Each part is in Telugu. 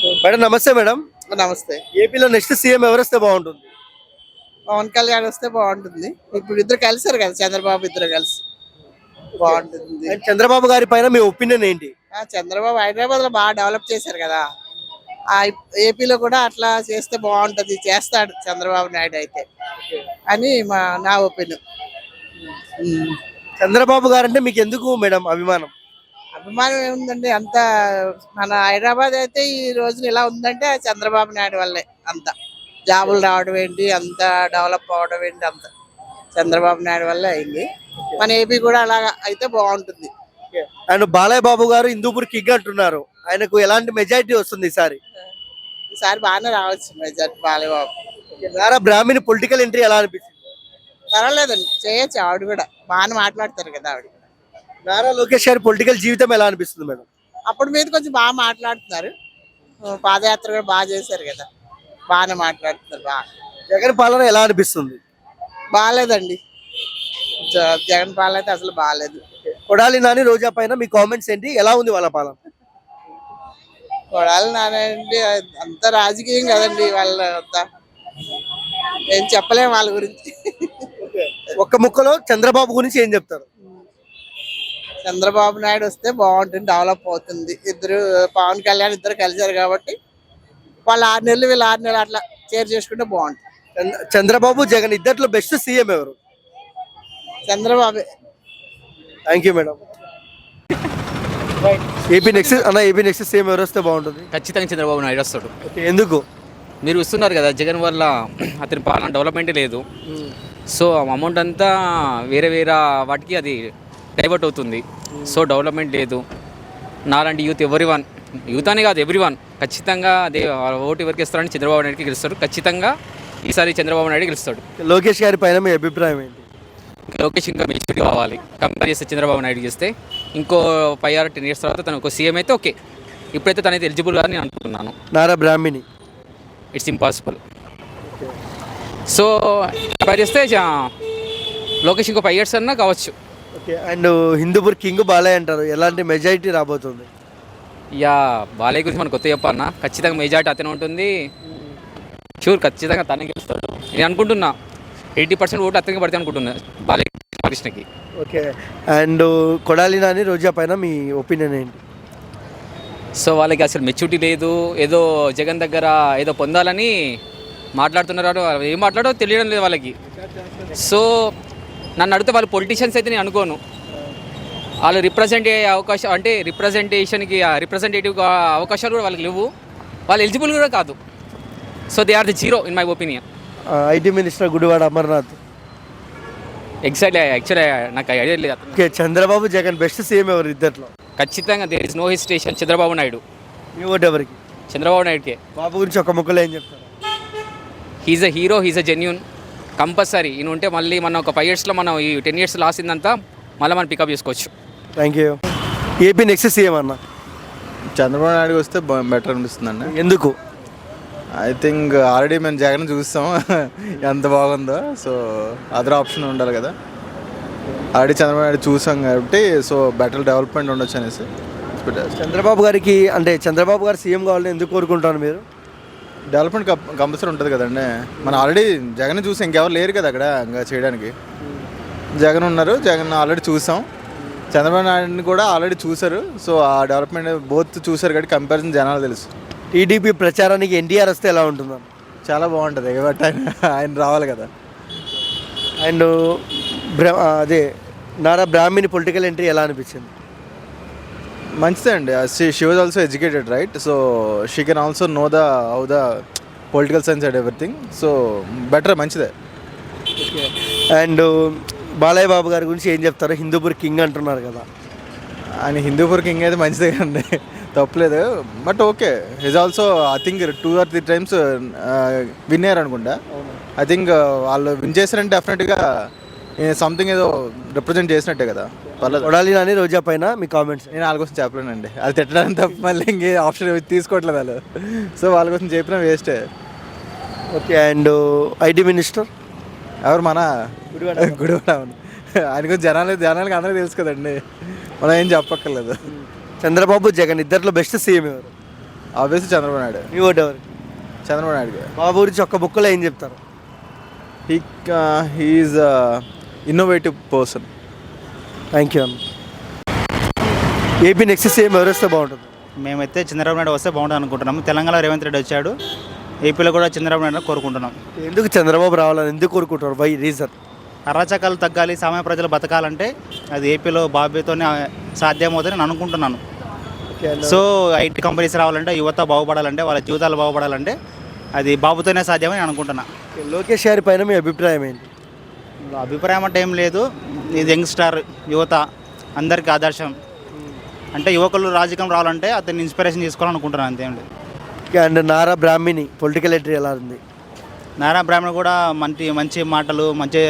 మేడం నమస్తే మేడం. నమస్తే. ఏపీలో నెక్స్ట్ సీఎం ఎవరొస్తే బాగుంటుంది? పవన్ కళ్యాణ్ వస్తే బాగుంటుంది. ఇప్పుడు ఇద్దరు కలిసారు కదా, చంద్రబాబు ఇద్దరు కలిసి బాగుంటుంది. అండ్ చంద్రబాబు గారి పైన మీ ఒపీనియన్ ఏంటి? చంద్రబాబు హైదరాబాద్ లో బాగా డెవలప్ చేశారు కదా, ఆ ఏపీలో కూడా అట్లా చేస్తే బాగుంటది, చేస్తాడు చంద్రబాబు నాయుడు అయితే అని నా ఒపీనియన్. చంద్రబాబు గారు అంటే మీకు ఎందుకు మేడం అభిమానం? అభిమానం ఏముందండి, అంత మన హైదరాబాద్ అయితే ఈ రోజున ఇలా ఉందంటే ఆ చంద్రబాబు నాయుడు వల్లే. అంత జాబులు రావడం ఏంటి, అంత డెవలప్ అవడం ఏంటి, అంత చంద్రబాబు నాయుడు వల్లే అయింది. మన ఏపీ కూడా అలాగా అయితే బాగుంటుంది. అండ్ బాలయ్య బాబు గారు హిందూపూర్ కింగ్ అంటున్నారు, ఆయనకు ఎలాంటి మెజారిటీ వస్తుంది ఈసారి? ఈసారి బాగానే రావచ్చు మెజార్టీ బాలయ్యబాబు. నారా బ్రాహ్మణి పొలిటికల్ ఎంట్రీ ఎలా అనిపిస్తుంది? పర్వాలేదండి, చేయొచ్చు. ఆవిడ కూడా బాగానే మాట్లాడతారు కదా ఆవిడ. నారా లోకేష్ గారి పొలిటికల్ జీవితం ఎలా అనిపిస్తుంది మేడం? అప్పుడు మీద కొంచెం బాగా మాట్లాడుతున్నారు, పాదయాత్ర కూడా బాగా చేశారు కదా, బాగానే మాట్లాడుతున్నారు. బాగా జగన్ పాలన ఎలా అనిపిస్తుంది? బాగాలేదండి, జగన్ పాలన అయితే అసలు బాగాలేదు. కొడాలి నాని రోజా పైన మీ కామెంట్స్ ఏంటి? ఎలా ఉంది వాళ్ళ పాలన? కొడాలి నానండి అంత రాజకీయం కదండి, వాళ్ళ అంతా ఏం చెప్పలేము వాళ్ళ గురించి. ఒక్క ముక్కలో చంద్రబాబు గురించి ఏం చెప్తారు? చంద్రబాబు నాయుడు వస్తే బాగుంటుంది, డెవలప్ అవుతుంది. ఇద్దరు పవన్ కళ్యాణ్ ఇద్దరు కలిశారు కాబట్టి వాళ్ళు 6 నెలలు వీళ్ళు 6 నెలలు అట్లా షేర్ చేసుకుంటే బాగుంటుంది. చంద్రబాబు జగన్ ఇద్దట్లో బెస్ట్ సీఎం ఎవరు? Chandrababu. Thank you madam. AP next CM ఎవరు వస్తే బాగుంటుంది? ఖచ్చితంగా చంద్రబాబు నాయుడు వస్తాడు. ఎందుకు? మీరు ఇస్తున్నారు కదా, జగన్ వల్ల అతని పాలన డెవలప్మెంటే లేదు. సో అమౌంట్ అంతా వేరే వేరే వాటికి అది డైవర్ట్ అవుతుంది. సో డెవలప్మెంట్ లేదు. నాలాంటి యూత్ అనే కాదు, ఎవ్రీవన్ ఖచ్చితంగా అదే ఓటు ఎవరికి ఇస్తారని చంద్రబాబు నాయుడుకి గెలుస్తారు. ఖచ్చితంగా ఈసారి చంద్రబాబు నాయుడు గెలుస్తాడు. లోకేష్ గారి పైన మీ అభిప్రాయం ఏంటి? లోకేష్ ఇంకా మెచ్యూరిటీ కావాలి. కంపేర్ చేస్తే చంద్రబాబు నాయుడు చేస్తే ఇంకో 5 or 10 years తర్వాత తను ఒక సీఎం అయితే ఓకే. ఇప్పుడైతే తనైతే ఎలిజిబుల్ అని నేను అనుకుంటున్నాను. నారా బ్రాహ్మణి ఇట్స్ ఇంపాసిబుల్. సో కంపేర్ చేస్తే లోకేష్ ఇంకో 5 years అన్నా కావచ్చు. Okay. And Hindupur king Balayya అంటారు, ఎలాంటి మెజారిటీ రాబోతుంది? యా, బాలయ్య గురించి మనకు కొత్త చెప్పన్నా, ఖచ్చితంగా మెజార్టీ అతనే ఉంటుంది. షూర్, ఖచ్చితంగా తనే గెలుస్తాడు. నేను అనుకుంటున్నా 80% ఓటు అతనికి పడితే అనుకుంటున్నా బాలయ్య కృష్ణకి. ఓకే. అండ్ కొడాలి నాని రోజా పైన మీ ఒపీనియన్ ఏంటి? సో వాళ్ళకి అసలు మెచ్యూరిటీ లేదు, ఏదో జగన్ దగ్గర ఏదో పొందాలని మాట్లాడుతున్నారు. ఏం మాట్లాడో తెలియడం లేదు వాళ్ళకి. సో నన్ను అడిగితే వాళ్ళు పొలిటీషియన్స్ అయితే నేను అనుకోను. వాళ్ళు రిప్రజెంట్ అయ్యే అవకాశం అంటే రిప్రజెంటేటివ్ అవకాశాలు కూడా వాళ్ళకి లేవు. వాళ్ళు ఎలిజిబుల్ కూడా కాదు. So they are the zero in my opinion. IT minister Gudivada Amarnath. Actually నాకు ఐడియా లేదు. Okay. Chandrababu Jagan best CM ఎవరు ఇద్దట్లో? ఖచ్చితంగా there is no hesitation, Chandrababu Naidu. మీ ఓటు ఎవరికి? చంద్రబాబు నాయుడుకే. బాబు గురించి ఒక ముక్కలో ఏం చెప్తారు? He's a hero, he's a genuine. Compulsory ఈయన ఉంటే మళ్ళీ మనం ఒక 5 yearsలో మనం ఈ 10 years లాస్ అయిందంతా మళ్ళీ మనం పికప్ చేసుకోవచ్చు. Thank you. AP next CM అన్న చంద్రబాబు నాయుడు వస్తే బెటర్ అనిపిస్తుంది అండి. ఎందుకు? ఐ థింక్ ఆల్రెడీ మేము జగన్ చూస్తాం ఎంత బాగుందో. సో అదర్ ఆప్షన్ ఉండాలి కదా, ఆల్రెడీ చంద్రబాబు నాయుడు చూసాం కాబట్టి సో బెటర్ డెవలప్మెంట్ ఉండొచ్చు అనేసి. చంద్రబాబు గారికి అంటే చంద్రబాబు గారు సీఎం కావాలని ఎందుకు కోరుకుంటాను మీరు? డెవలప్మెంట్ కంపల్సరీ ఉంటుంది కదండి. మనం ఆల్రెడీ జగన్ చూసి ఇంకెవరు లేరు కదా అక్కడ ఇంకా చేయడానికి. జగన్ ఉన్నారు, జగన్ ఆల్రెడీ చూసాం. చంద్రబాబు నాయుడుని కూడా ఆల్రెడీ చూశారు. సో ఆ డెవలప్మెంట్ బోత్ చూశారు కాబట్టి కంపారిజన్ జనాలు తెలుసు. టీడీపీ ప్రచారానికి ఎన్టీఆర్ వస్తే ఎలా ఉంటుందా? చాలా బాగుంటుంది, బట్ ఆయన రావాలి కదా. అండ్ అదే నారా బ్రాహ్మణి పొలిటికల్ ఎంట్రీ ఎలా అనిపించింది? మంచిదే అండి. She was also educated, right? So she can also know how the political science and everything. So better, మంచిదే. అండ్ బాలయ్య బాబు గారి గురించి ఏం చెప్తారు? హిందూపూర్ కింగ్ అంటున్నారు కదా. ఆయన హిందూపూర్ కింగ్ అయితే మంచిదే కదండి, తప్పలేదు. But okay, is also I think 2 or 3 times win అయ్యారు అనుకుంటా. ఐ థింక్ వాళ్ళు విన్ చేశారంటే డెఫినెట్గా సంథింగ్ ఏదో రిప్రజెంట్ చేసినట్టే కదా. కొడాలి నాని రోజా పైన మీ కామెంట్స్? నేను వాళ్ళ కోసం చెప్పలేనండి, అది తిట్టడానికి తప్ప మళ్ళీ ఇంకే ఆప్షన్ తీసుకోవట్లేదు వాళ్ళు. సో వాళ్ళ కోసం చెప్పినా వేస్టే. ఓకే. అండ్ ఐటీ మినిస్టర్ ఎవరు? మన గుడివాడ. ఆయన గురించి జనాలకి అందరికీ తెలుసు కదండి, మనం ఏం చెప్పక్కర్లేదు. చంద్రబాబు జగన్ ఇద్దరిలో బెస్ట్ సీఎం ఎవరు? ఆబ్వియస్లీ చంద్రబాబు నాయుడు. మీ ఓటు ఎవరు? చంద్రబాబు నాయుడు బాబు గురించి ఒక్క బుక్కలో ఏం చెప్తారు? He's innovative person. Thank you అన్న. ఏపీ నెక్స్ట్ సీఎం ఎవరు వస్తే బాగుంటుంది? మేమైతే చంద్రబాబు నాయుడు వస్తే బాగుంటుంది అనుకుంటున్నాము. తెలంగాణ రేవంత్ రెడ్డి వచ్చాడు, ఏపీలో కూడా చంద్రబాబు నాయుడు కోరుకుంటున్నాం. ఎందుకు చంద్రబాబు రావాలని ఎందుకు కోరుకుంటారు? Why reason? అరాచకాలు తగ్గాలి, సామాన్య ప్రజలు బతకాలంటే అది ఏపీలో బాబీతోనే సాధ్యమవుతుందని నేను అనుకుంటున్నాను. సో ఐటీ కంపెనీస్ రావాలంటే, యువత బాగుపడాలంటే, వాళ్ళ జీవితాలు బాగుపడాలంటే అది బాబుతోనే సాధ్యమని నేను అనుకుంటున్నా. లోకేష్ గారి పైన మీ అభిప్రాయం ఏంటి? అభిప్రాయం అంటే ఏం లేదు, ఇది యంగ్స్టార్ యువత అందరికీ ఆదర్శం. అంటే యువకులు రాజకీయం రావాలంటే అతన్ని ఇన్స్పిరేషన్ తీసుకోవాలనుకుంటున్నాను, అంతే. And Nara Brahmani political entry ఎలా ఉంది? నారా బ్రాహ్మణ కూడా మంచి మాటలు, మంచి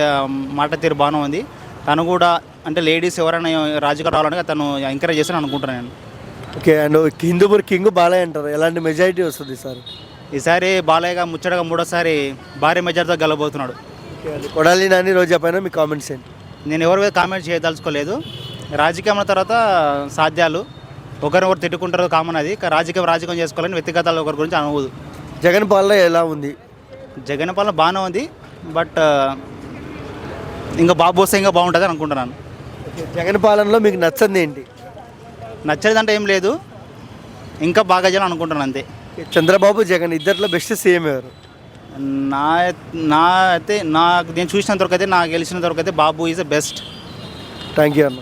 మాట తీరు బాగానే ఉంది. తను కూడా అంటే లేడీస్ ఎవరైనా రాజకీయం రావాలంటే తను ఎంకరేజ్ చేస్తాను అనుకుంటున్నాను నేను. Okay. And Hindupur king Balayya అంటారు, ఎలాంటి మెజారిటీ వస్తుంది సార్? ఈసారి బాలయ్యగా ముచ్చటగా మూడోసారి భారీ మెజార్టీతో గెలవబోతున్నాడు. కొడాలి నాని రోజా పైన మీ కామెంట్స్ ఏంటి? నేను ఎవరి మీద కామెంట్ చేయదలుచుకోలేదు. రాజకీయం తర్వాత సాధ్యాలు ఒకరినొకరు తిట్టుకుంటారు, కామన్ అది. రాజకీయం చేసుకోవాలని వ్యక్తిగతాలు ఒకరి గురించి అనుకోదు. జగన్ పాలన ఎలా ఉంది? జగన్ పాలన బాగానే ఉంది, బట్ ఇంకా బాబు వస్తే ఇంకా బాగుంటుంది అనుకుంటున్నాను. జగన్ పాలనలో మీకు నచ్చంది ఏంటి? నచ్చలేదంటే ఏం లేదు, ఇంకా బాగా చేయాలని అనుకుంటున్నాను, అంతే. చంద్రబాబు జగన్ ఇద్దరిలో బెస్ట్ సీఎం ఎవరు? నా అయితే నేను చూసినంత వరకు అయితే, నాకు గెలిచినంత వరకు అయితే Babu is the best. Thank you అన్న.